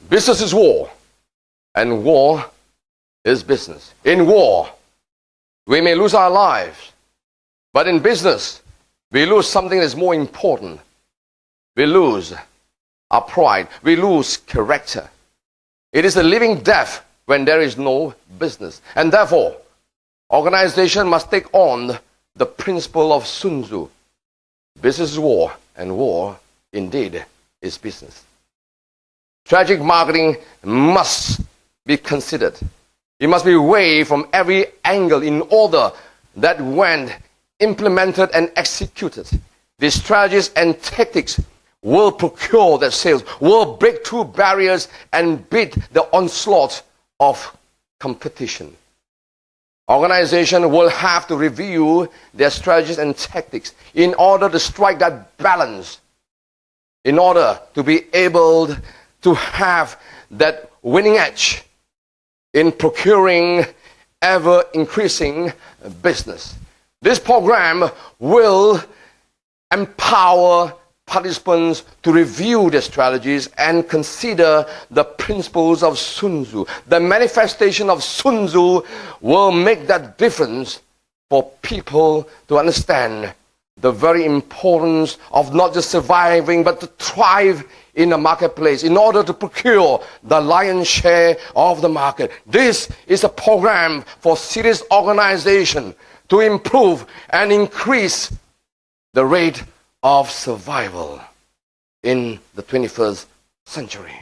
Business is war, and war is business. In war, we may lose our lives, but in business, we lose something that is more important. We lose our pride. We lose character. It is a living death when there is no business. And therefore, organization must take on the principle of Sun Tzu. Business is war, and war, indeed, is business. Strategic marketing must be considered. It must be weighed from every angle in order that when implemented and executed, the strategies and tactics will procure their sales, will break through barriers and beat the onslaught of competition. Organization will have to review their strategies and tactics in order to strike that balance, in order to be able to have that winning edge in procuring ever-increasing business. This program will empower participants to review their strategies and consider the principles of Sun Tzu. The manifestation of Sun Tzu will make that difference for people to understand the very importance of not just surviving but to thrive in the marketplace in order to procure the lion's share of the market. This is a program for serious organization to improve and increase the rate of survival in the 21st century.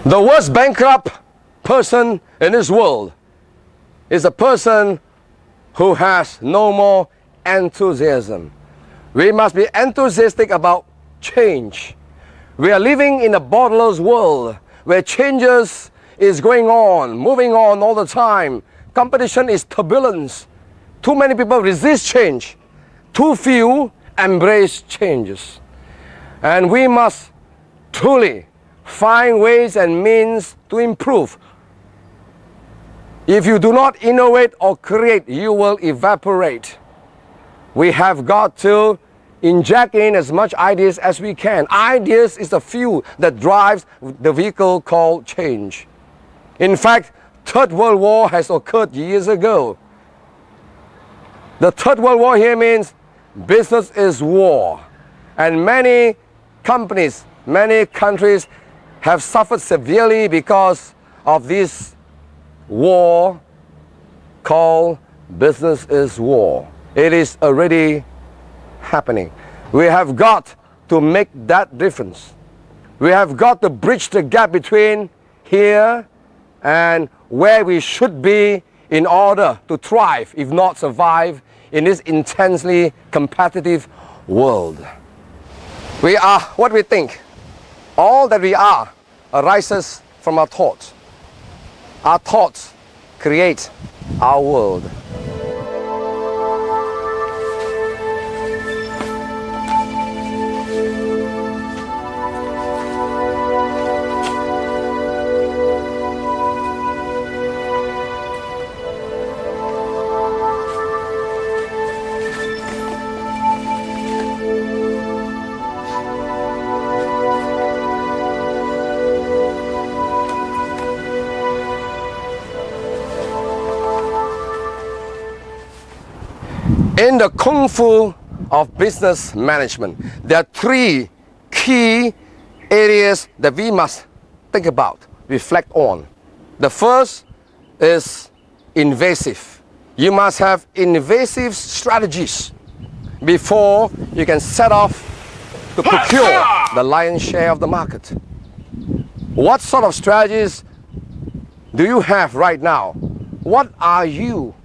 The worst bankrupt person in this world is a person who has no more enthusiasm. We must be enthusiastic about change. We are living in a borderless world where changes is going on, moving on all the time. Competition is turbulence. Too many people resist change. Too few embrace changes. And we must truly find ways and means to improve. If you do not innovate or create, you will evaporate. We have got to inject in as much ideas as we can. Ideas is the fuel that drives the vehicle called change. In fact, Third World War has occurred years ago. The Third World War here means business is war. And many companies, many countries have suffered severely because of this war called business is war. It is already happening. We have got to make that difference. We have got to bridge the gap between here and where we should be in order to thrive, if not survive, in this intensely competitive world. We are what we think. All that we are arises from our thoughts. Our thoughts create our world. In the Kung Fu of business management, there are three key areas that we must think about, reflect on. The first is invasive. You must have invasive strategies before you can set off to procure the lion's share of the market. What sort of strategies do you have right now? What are you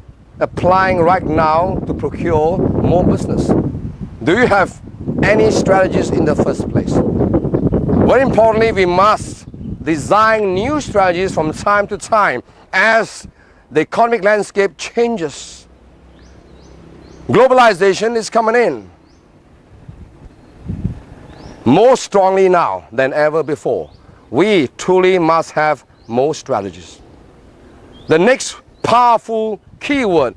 applying right now to procure more business? Do you have any strategies in the first place? Very importantly, we must design new strategies from time to time as the economic landscape changes. Globalization is coming in more strongly now than ever before. We truly must have more strategies. The next powerful keyword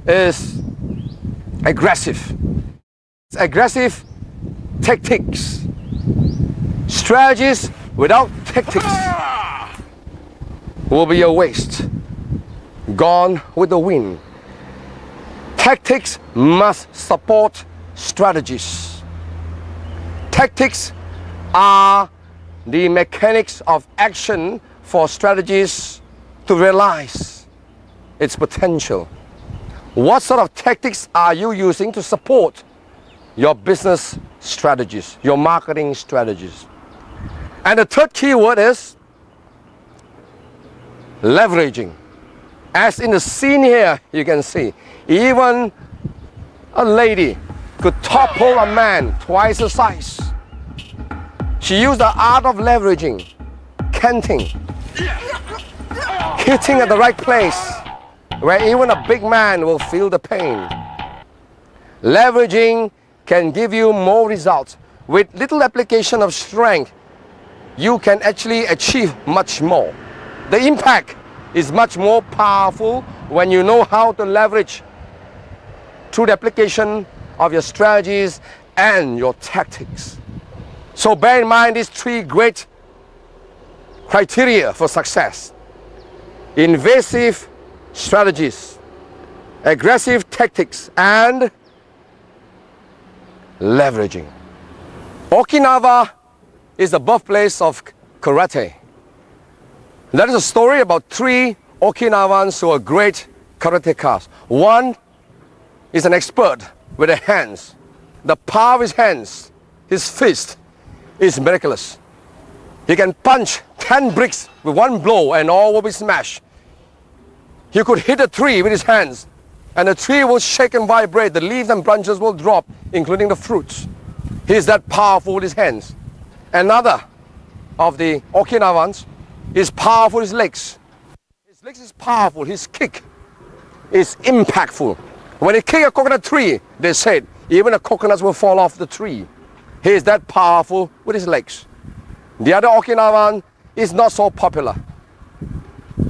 is aggressive. Aggressive tactics. Strategies without tactics will be a waste, gone with the wind. Tactics must support strategies. Tactics are the mechanics of action for strategies to realize its potential. What sort of tactics are you using to support your business strategies, your marketing strategies? And the third keyword is leveraging. As in the scene here, you can see, even a lady could topple a man twice the size. She used the art of leveraging, canting, hitting at the right place, where even a big man will feel the pain. Leveraging can give you more results. With little application of strength, you can actually achieve much more. The impact is much more powerful when you know how to leverage through the application of your strategies and your tactics. So bear in mind these three great criteria for success: invasive strategies, aggressive tactics, and leveraging. Okinawa is the birthplace of karate. That is a story about three Okinawans who are great karatekas. One is an expert with the hands. The power of his hands, his fist, is miraculous. He can punch 10 bricks with one blow and all will be smashed. He could hit a tree with his hands and the tree will shake and vibrate. The leaves and branches will drop, including the fruits. He is that powerful with his hands. Another of the Okinawans is powerful with his legs. His legs is powerful. His kick is impactful. When he kick a coconut tree, they said, even the coconuts will fall off the tree. He is that powerful with his legs. The other Okinawan is not so popular.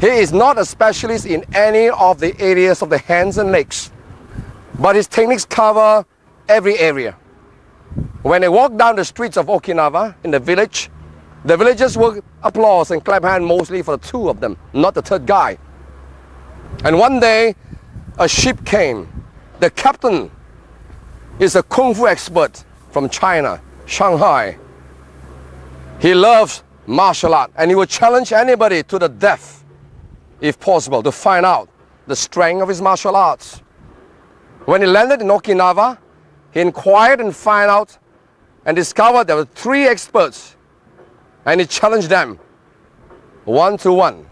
He is not a specialist in any of the areas of the hands and legs, but his techniques cover every area. When they walk down the streets of Okinawa in the village, the villagers will applaud and clap hands mostly for the two of them, not the third guy. And one day, a ship came. The captain is a kung fu expert from China, Shanghai. He loves martial art and he will challenge anybody to the death, if possible, to find out the strength of his martial arts. When he landed in Okinawa, he inquired and found out and discovered there were three experts, and he challenged them 1-to-1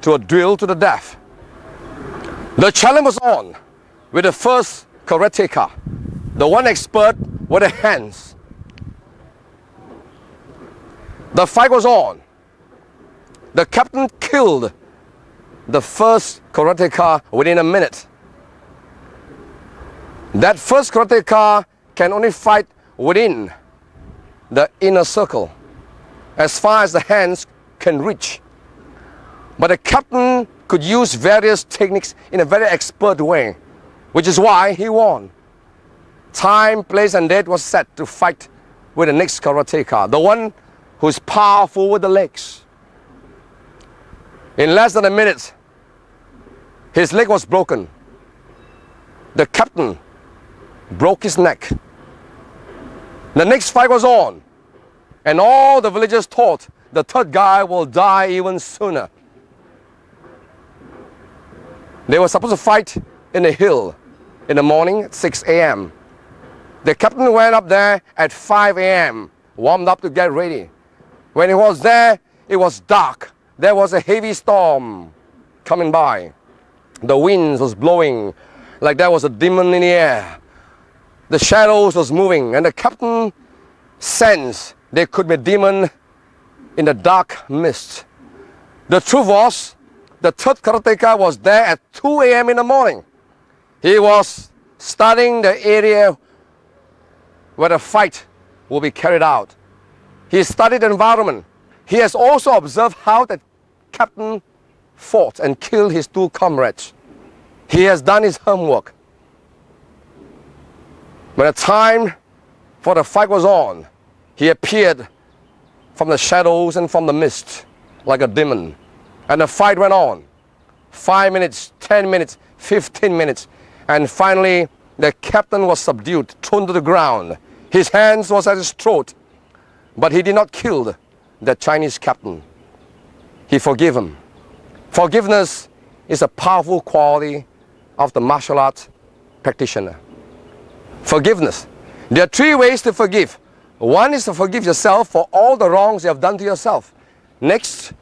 to a duel to the death. The challenge was on with the first karateka, the one expert with the hands. The fight was on. The captain killed the first karateka within a minute. That first karateka can only fight within the inner circle, as far as the hands can reach. But the captain could use various techniques in a very expert way, which is why he won. Time, place, and date was set to fight with the next karateka, the one who's powerful with the legs. In less than a minute, his leg was broken. The captain broke his neck. The next fight was on, and all the villagers thought the third guy will die even sooner. They were supposed to fight in a hill in the morning at 6 a.m. The captain went up there at 5 a.m., warmed up to get ready. When he was there, it was dark. There was a heavy storm coming by. The winds was blowing like there was a demon in the air. The shadows was moving, and the captain sensed there could be a demon in the dark mist. The truth was, the third karateka was there at 2 a.m. in the morning. He was studying the area where the fight will be carried out. He studied the environment. He has also observed how the captain fought and killed his two comrades. He has done his homework. When the time for the fight was on, he appeared from the shadows and from the mist like a demon. And the fight went on. 5 minutes, 10 minutes, 15 minutes. And finally, the captain was subdued, thrown to the ground. His hands was at his throat. But he did not kill the Chinese captain. He forgave him. Forgiveness is a powerful quality of the martial arts practitioner. Forgiveness. There are three ways to forgive. One is to forgive yourself for all the wrongs you have done to yourself. Next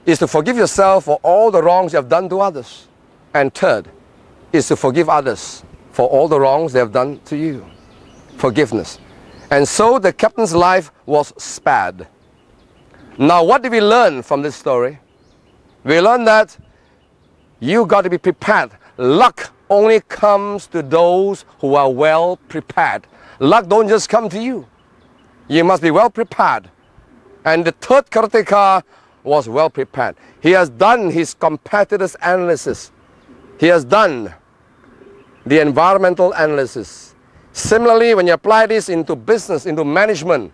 is to forgive yourself for all the wrongs you have done to others. And third is to forgive others for all the wrongs they have done to you. Forgiveness. And so the captain's life was spared. Now what did we learn from this story? We learned that you got to be prepared. Luck only comes to those who are well prepared. Luck don't just come to you. You must be well prepared. And the third karateka was well prepared. He has done his competitors' analysis. He has done the environmental analysis. Similarly, when you apply this into business, into management,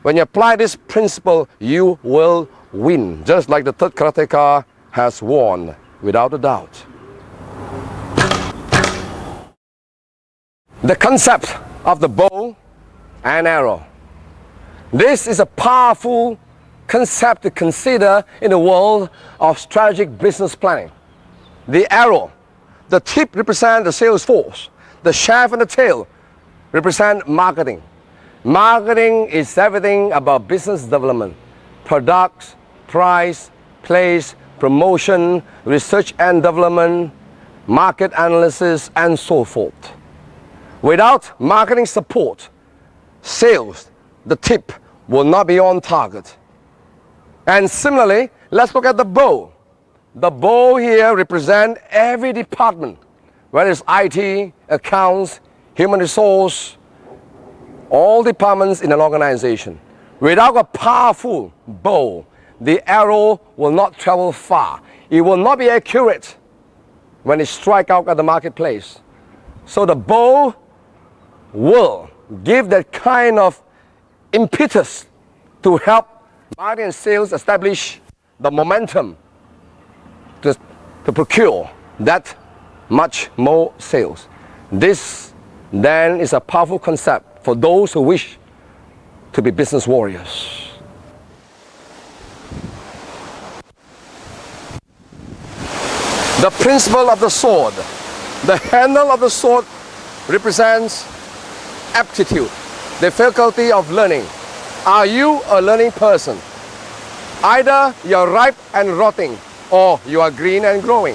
when you apply this principle, you will win, just like the third karateka has won, without a doubt. The concept of the bow and arrow. This is a powerful concept to consider in the world of strategic business planning. The arrow, the tip represents the sales force. The shaft and the tail represent marketing. Marketing is everything about business development. Products, price, place, promotion, research and development, market analysis, and so forth. Without marketing support, sales, the tip, will not be on target. And similarly, let's look at the bow. The bow here represents every department, whether it's IT, accounts, human resource, all departments in an organization. Without a powerful bow, the arrow will not travel far. It will not be accurate when it strikes out at the marketplace. So the bow will give that kind of impetus to help marketing and sales establish the momentum to procure that much more sales. This then is a powerful concept for those who wish to be business warriors. The principle of the sword. The handle of the sword represents aptitude, the faculty of learning. Are you a learning person? Either you're ripe and rotting, or you are green and growing.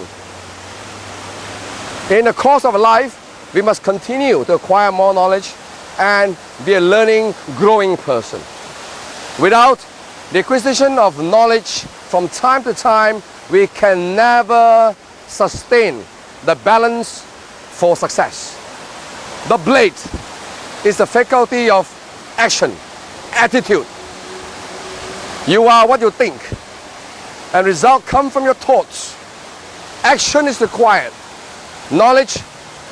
In the course of life, we must continue to acquire more knowledge and be a learning, growing person. Without the acquisition of knowledge from time to time, we can never sustain the balance for success. The blade is the faculty of action, attitude. You are what you think, and results come from your thoughts. Action is required. Knowledge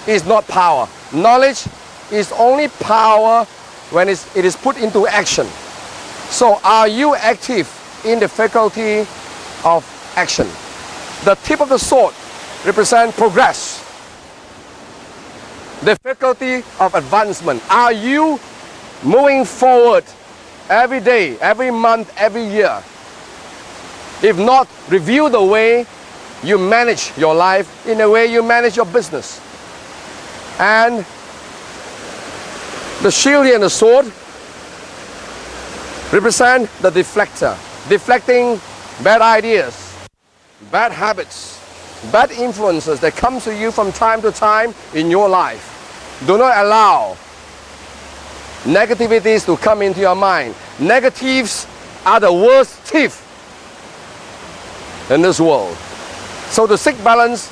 is not power. Knowledge is only power when it is put into action. So are you active in the faculty of action? The tip of the sword represents progress, the faculty of advancement. Are you moving forward every day, every month, every year? If not, review the way you manage your life, in a way you manage your business. And the shield here and the sword represent the deflector, deflecting bad ideas, bad habits, bad influences that come to you from time to time in your life. Do not allow negativities to come into your mind. Negatives are the worst thief in this world. So to seek balance,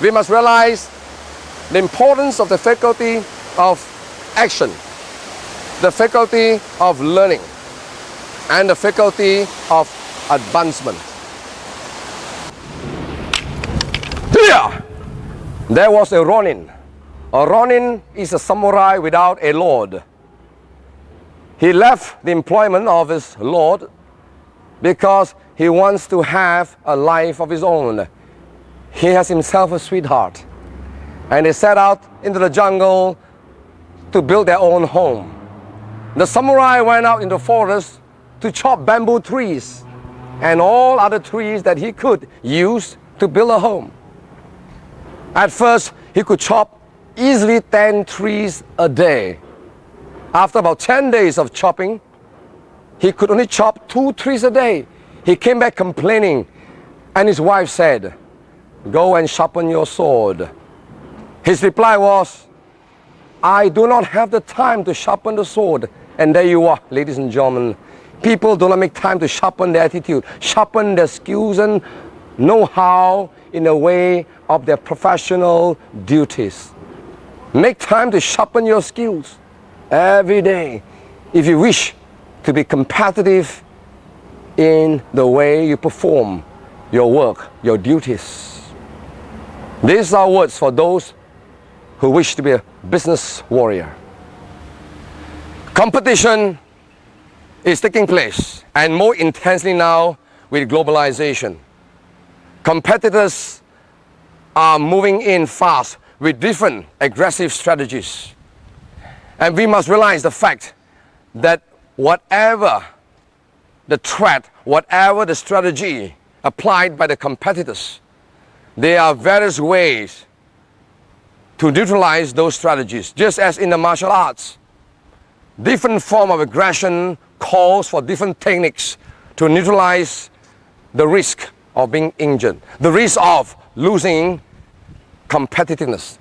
we must realize the importance of the faculty of action, the faculty of learning, and the faculty of advancement. Here, there was a Ronin. A Ronin is a samurai without a lord. He left the employment of his lord because he wants to have a life of his own. He has himself a sweetheart. And they set out into the jungle to build their own home. The samurai went out in the forest to chop bamboo trees and all other trees that he could use to build a home. At first, he could chop easily 10 trees a day. After about 10 days of chopping, he could only chop 2 trees a day. He came back complaining, and his wife said, "Go and sharpen your sword." His reply was, "I do not have the time to sharpen the sword." And there you are, ladies and gentlemen. People do not make time to sharpen their attitude, sharpen their skills and know-how in a way of their professional duties. Make time to sharpen your skills every day if you wish to be competitive in the way you perform your work, your duties. These are words for those who wish to be a business warrior. Competition is taking place, and more intensely now with globalization. Competitors are moving in fast with different aggressive strategies. And we must realize the fact that whatever the threat, whatever the strategy applied by the competitors, there are various ways to neutralize those strategies. Just as in the martial arts, different form of aggression calls for different techniques to neutralize the risk of being injured, the risk of losing competitiveness,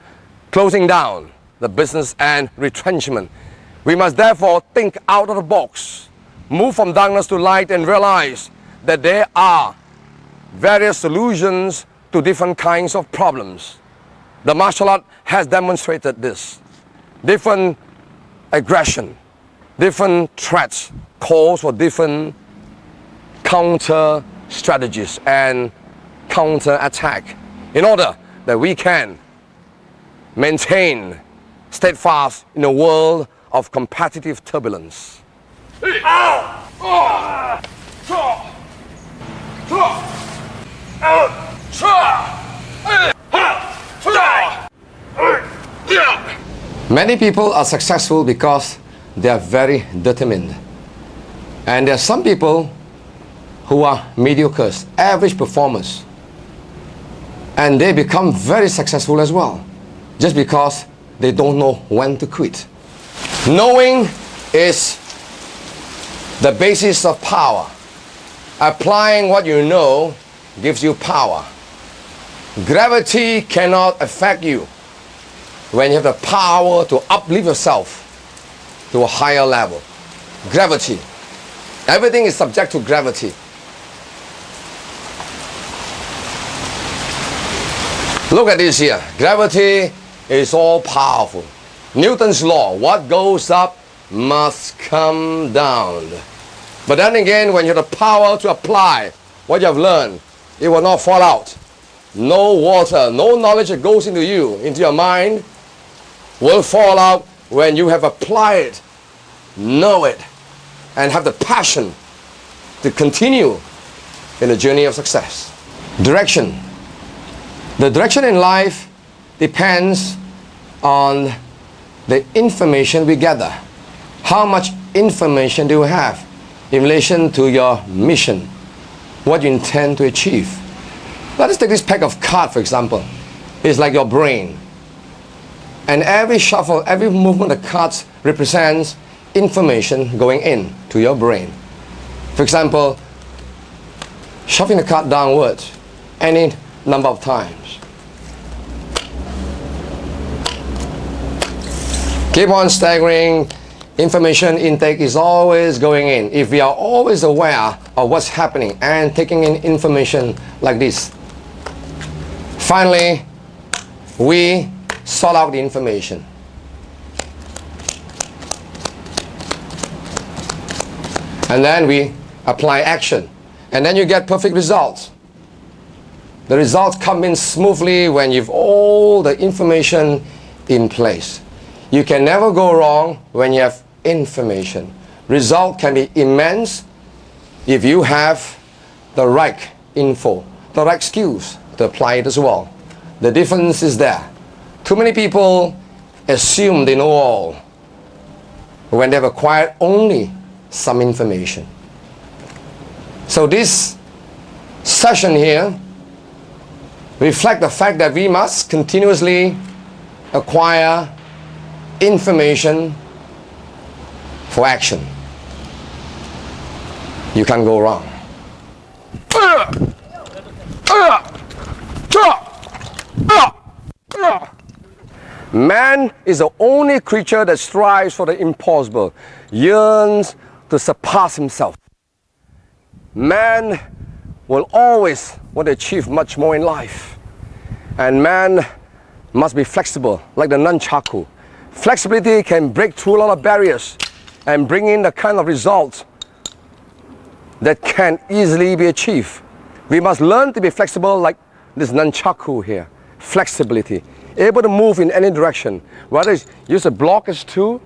closing down the business and retrenchment. We must therefore think out of the box, move from darkness to light, and realize that there are various solutions to different kinds of problems. The martial art has demonstrated this. Different aggression, different threats calls for different counter strategies and counter attack in order that we can maintain steadfast in a world of competitive turbulence. Many people are successful because they are very determined. And there are some people who are mediocres, average performers. And they become very successful as well, just because they don't know when to quit. Knowing is the basis of power. Applying what you know gives you power. Gravity cannot affect you when you have the power to uplift yourself to a higher level. Gravity. Everything is subject to gravity. Look at this here. Gravity is all powerful. Newton's law, what goes up must come down. But then again, when you have the power to apply what you have learned, it will not fall out. No water, no knowledge that goes into you, into your mind, will fall out when you have applied it, know it, and have the passion to continue in the journey of success. Direction. The direction in life depends on the information we gather. How much information do you have in relation to your mission, what you intend to achieve? Let us take this pack of cards, for example. It's like your brain. And every shuffle, every movement of cards represents information going in to your brain. For example, shuffling the card downwards any number of times. Keep on staggering. Information intake is always going in. If we are always aware of what's happening and taking in information like this, finally, we sort out the information. And then we apply action. And then you get perfect results. The results come in smoothly when you've all the information in place. You can never go wrong when you have information. Result can be immense if you have the right info, the right skills to apply it as well. The difference is there. Too many people assume they know all when they've acquired only some information. So this session here reflects the fact that we must continuously acquire information for action. You can't go wrong. Man is the only creature that strives for the impossible, yearns to surpass himself. Man will always want to achieve much more in life. And man must be flexible, like the nunchaku. Flexibility can break through a lot of barriers and bring in the kind of results that can easily be achieved. We must learn to be flexible like this nunchaku here. Flexibility. Able to move in any direction. Whether it's use a block as tool,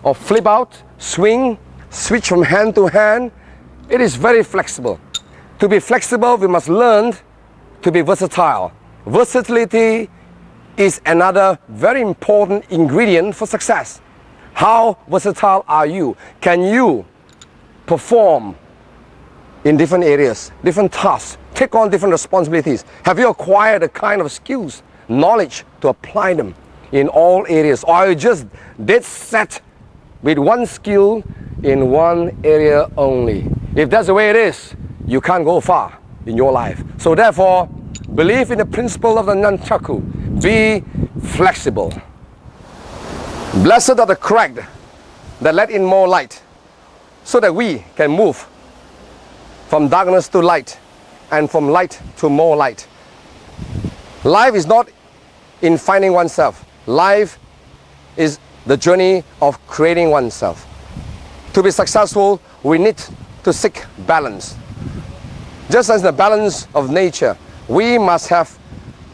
or flip out, swing, switch from hand to hand. It is very flexible. To be flexible, we must learn to be versatile. Versatility is another very important ingredient for success. How versatile are you? Can you perform in different areas, different tasks, take on different responsibilities? Have you acquired a kind of skills, knowledge to apply them in all areas? Or are you just dead set with one skill in one area only? If that's the way it is, you can't go far in your life. So therefore, believe in the principle of the nunchaku. Be flexible. Blessed are the cracked that let in more light, so that we can move from darkness to light and from light to more light. Life is not in finding oneself. Life is the journey of creating oneself. To be successful, we need to seek balance. Just as the balance of nature, we must have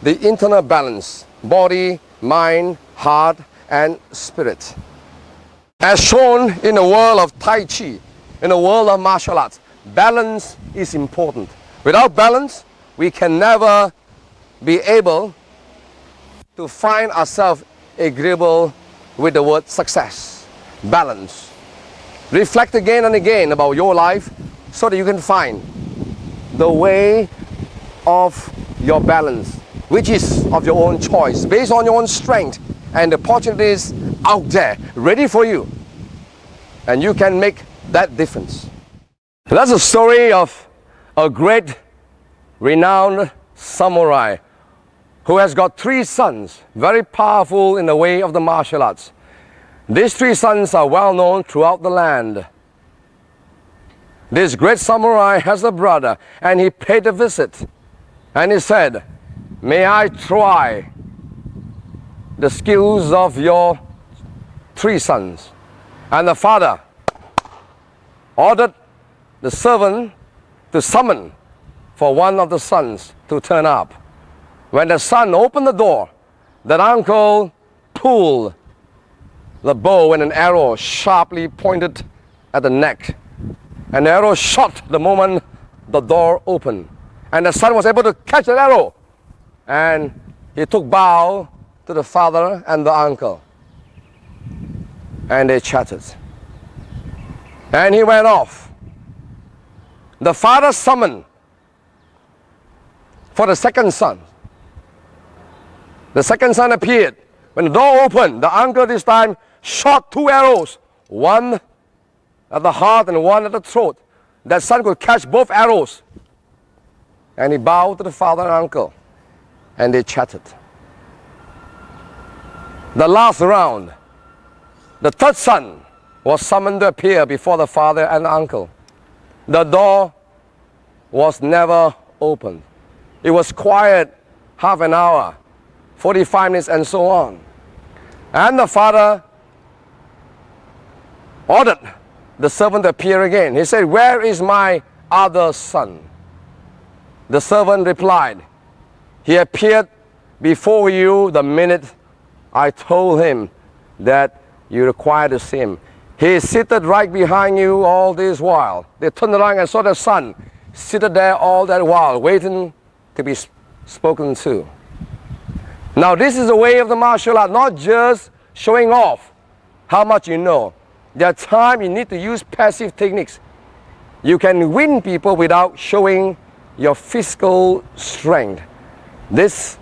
the internal balance, body, mind, heart, and spirit. As shown in the world of Tai Chi, in the world of martial arts, balance is important. Without balance, we can never be able to find ourselves agreeable with the word success. Balance. Reflect again and again about your life so that you can find the way of your balance, which is of your own choice, based on your own strength and the opportunities out there, ready for you. And you can make that difference. That's a story of a great, renowned samurai who has got 3 sons, very powerful in the way of the martial arts. These 3 sons are well known throughout the land. This great samurai has a brother, and he paid a visit. And he said, "May I try the skills of your 3 sons?" And the father ordered the servant to summon for one of the sons to turn up. When the son opened the door, that uncle pulled the bow and an arrow sharply pointed at the neck. And the arrow shot the moment the door opened. And the son was able to catch the arrow. And he took bow to the father and the uncle. And they chatted. And he went off. The father summoned for the second son. The second son appeared. When the door opened, the uncle this time shot 2 arrows, one at the heart and one at the throat. That son could catch both arrows. And he bowed to the father and uncle, and they chatted. The last round, the third son was summoned to appear before the father and uncle. The door was never opened. It was quiet half an hour, 45 minutes, and so on. And the father ordered the servant to appear again. He said, "Where is my other son?" The servant replied, "He appeared before you the minute I told him that you required to see him. He is seated right behind you all this while." They turned around and saw the son seated there all that while, waiting to be spoken to. Now this is the way of the martial art, not just showing off how much you know. There are times you need to use passive techniques. You can win people without showing your physical strength. This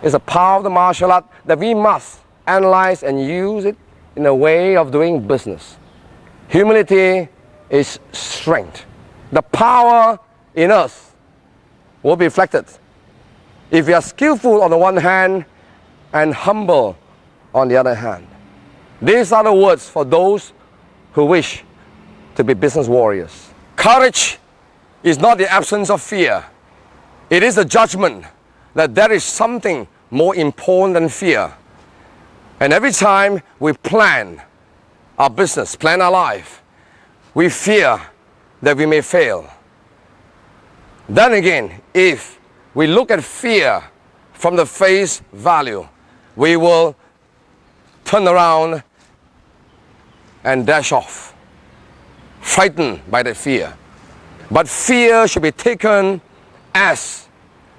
is a power of the martial art that we must analyze and use it in a way of doing business. Humility is strength. The power in us will be reflected if we are skillful on the one hand and humble on the other hand. These are the words for those who wish to be business warriors. Courage is not the absence of fear. It is the judgment that there is something more important than fear. And every time we plan our business, plan our life, we fear that we may fail. Then again, if we look at fear from the face value, we will turn around and dash off, frightened by the fear. But fear should be taken as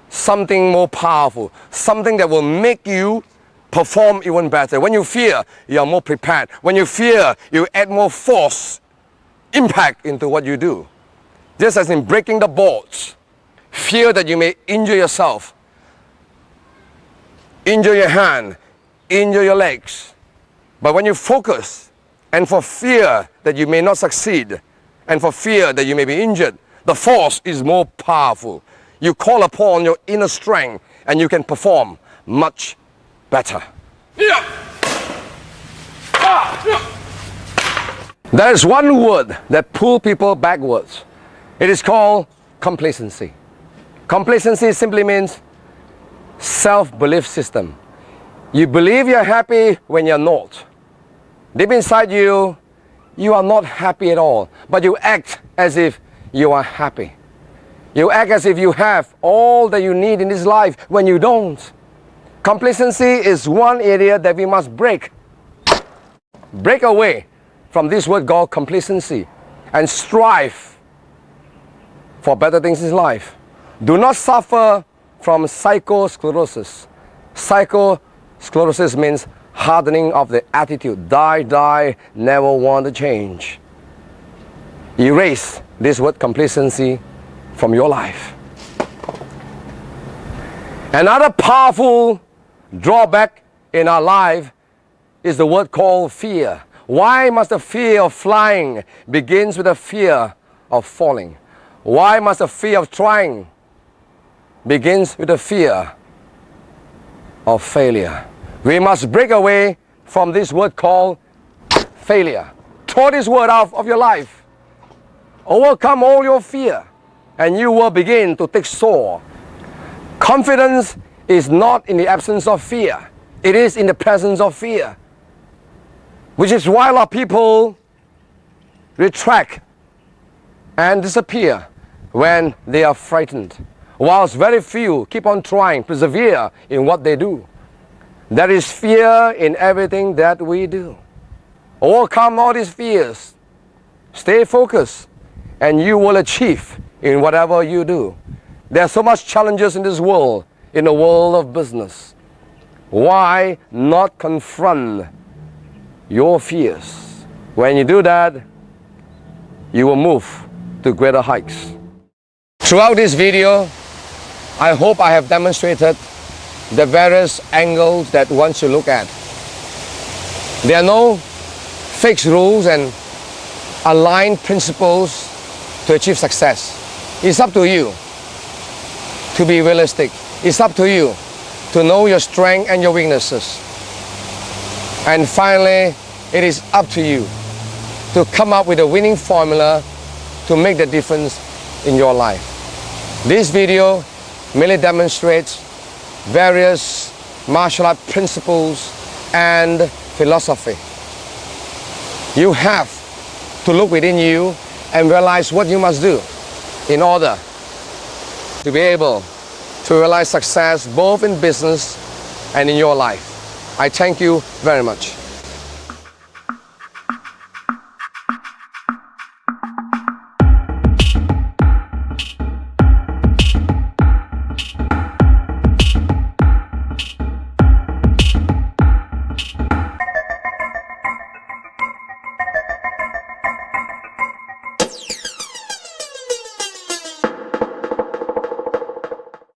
something more powerful, something that will make you perform even better. When you fear, you are more prepared. When you fear, you add more force, impact into what you do. Just as in breaking the boards, fear that you may injure yourself, injure your hand, injure your legs. But when you focus, and for fear that you may not succeed, and for fear that you may be injured, the force is more powerful. You call upon your inner strength, and you can perform much better. There is one word that pulls people backwards. It is called complacency. Complacency simply means self-belief system. You believe you're happy when you're not. Deep inside you, you are not happy at all, but you act as if you are happy. You act as if you have all that you need in this life when you don't. Complacency is one area that we must break. Break away from this word called complacency and strive for better things in life. Do not suffer from psychosclerosis. Psychosclerosis means hardening of the attitude. Die, never want to change. Erase this word complacency from your life. Another powerful drawback in our life is the word called fear. Why must the fear of flying begins with the fear of falling? Why must the fear of trying begins with the fear of failure? We must break away from this word called failure. Throw this word out of your life. Overcome all your fear, and you will begin to take soar. Confidence is not in the absence of fear. It is in the presence of fear. Which is why a lot of people retract and disappear when they are frightened, whilst very few keep on trying, persevere in what they do. There is fear in everything that we do. Overcome all these fears. Stay focused, and you will achieve in whatever you do. There are so much challenges in this world, in the world of business. Why not confront your fears? When you do that, you will move to greater heights. Throughout this video, I hope I have demonstrated the various angles that one should look at. There are no fixed rules and aligned principles to achieve success. It's up to you to be realistic. It's up to you to know your strengths and your weaknesses. And finally, it is up to you to come up with a winning formula to make the difference in your life. This video merely demonstrates various martial art principles and philosophy. You have to look within you and realize what you must do in order to be able to realize success both in business and in your life. I thank you very much.